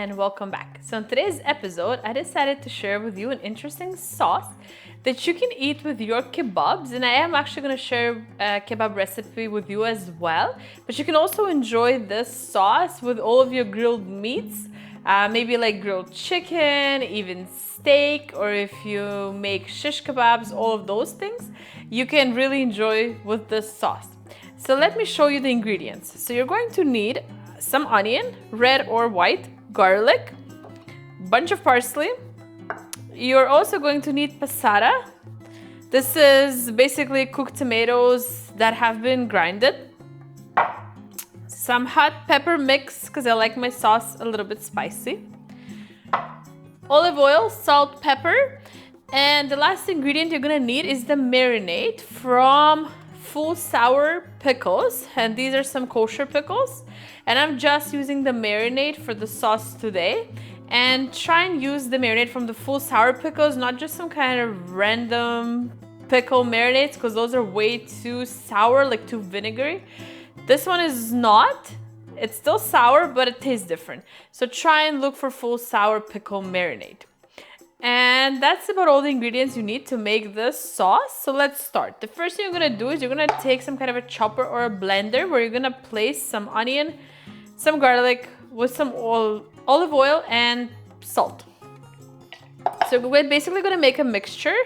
and welcome back. So in today's episode, I decided to share with you an interesting sauce that you can eat with your kebabs, and I am actually going to share a kebab recipe with you as well. But you can also enjoy this sauce with all of your grilled meats, maybe like grilled chicken, even steak, or if you make shish kebabs, all of those things, you can really enjoy with this sauce. So let me show you the ingredients. So you're going to need some onion, red or white, garlic, bunch of parsley. You're also going to need passata. This is basically cooked tomatoes that have been grinded. Some hot pepper mix because I like my sauce a little bit spicy. Olive oil, salt, pepper. And the last ingredient you're gonna need is the marinade from full sour pickles, and these are some kosher pickles, and I'm just using the marinade for the sauce today. And try and use the marinade from the full sour pickles, not just some kind of random pickle marinades, because those are way too sour, like too vinegary. This one is not. It's still sour, but it tastes different. So try and look for full sour pickle marinade. And that's about all the ingredients you need to make this sauce. So let's start. The first thing you're gonna do is you're gonna take some kind of a chopper or a blender where you're gonna place some onion, some garlic with some olive oil and salt. So we're basically gonna make a mixture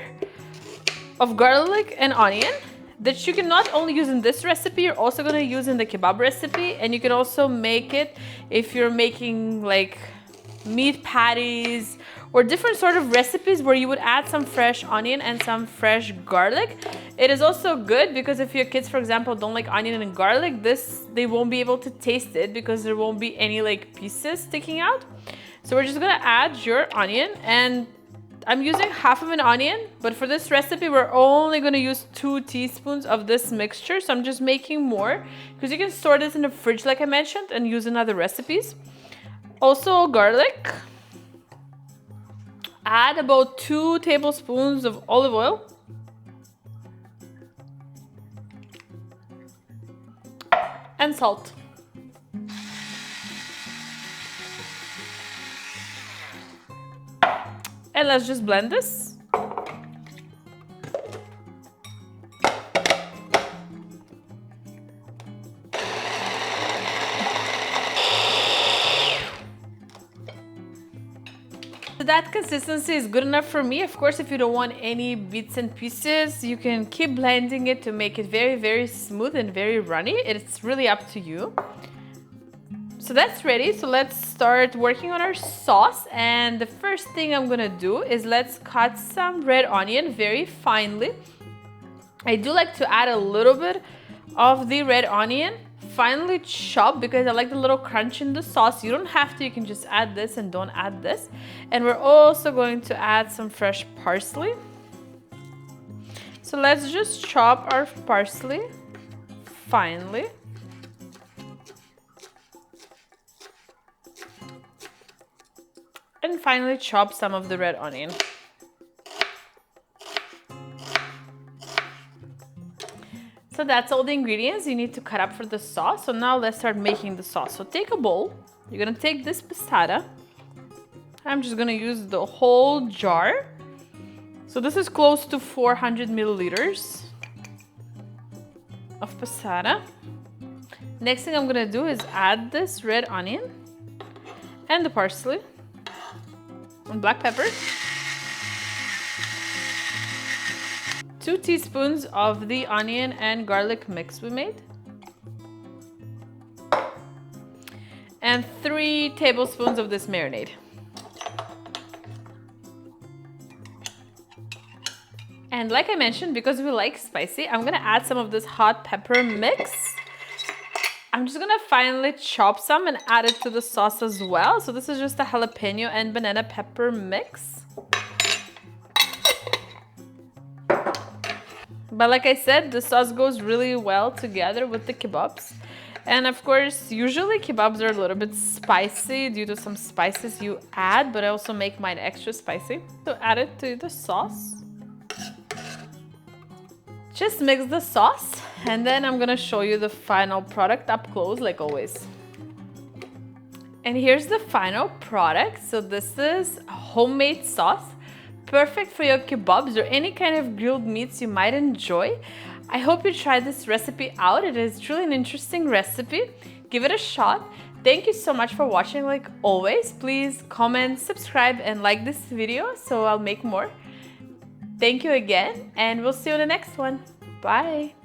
of garlic and onion that you can not only use in this recipe, you're also gonna use in the kebab recipe, and you can also make it if you're making like meat patties or different sort of recipes where you would add some fresh onion and some fresh garlic. It is also good because if your kids, for example, don't like onion and garlic, they won't be able to taste it because there won't be any like pieces sticking out. So we're just gonna add your onion, and I'm using half of an onion, but for this recipe, we're only gonna use 2 teaspoons of this mixture. So I'm just making more because you can store this in the fridge like I mentioned and use in other recipes. Also garlic. Add about 2 tablespoons of olive oil. And salt. And let's just blend this. So that consistency is good enough for me. Of course, if you don't want any bits and pieces, you can keep blending it to make it very, very smooth and very runny. It's really up to you. So that's ready. So let's start working on our sauce. And the first thing I'm gonna do is let's cut some red onion very finely. I do like to add a little bit of the red onion finely chopped because I like the little crunch in the sauce. You don't have to, you can just add this and don't add this. And we're also going to add some fresh parsley. So let's just chop our parsley finely. And finally chop some of the red onion. So that's all the ingredients you need to cut up for the sauce. So now let's start making the sauce. So take a bowl. You're gonna take this passata. I'm just gonna use the whole jar. So this is close to 400 milliliters of passata. Next thing I'm gonna do is add this red onion and the parsley and black pepper. 2 teaspoons of the onion and garlic mix we made. And 3 tablespoons of this marinade. And like I mentioned, because we like spicy, I'm gonna add some of this hot pepper mix. I'm just gonna finally chop some and add it to the sauce as well. So this is just a jalapeno and banana pepper mix. But like I said, the sauce goes really well together with the kebabs. And of course, usually kebabs are a little bit spicy due to some spices you add, but I also make mine extra spicy. So add it to the sauce. Just mix the sauce, and then I'm gonna show you the final product up close like always. And here's the final product. So this is homemade sauce, perfect for your kebabs or any kind of grilled meats you might enjoy. I hope you try this recipe out. It is truly an interesting recipe. Give it a shot. Thank you so much for watching. Like always, please comment, subscribe, and like this video so I'll make more. Thank you again, and we'll see you in the next one. Bye.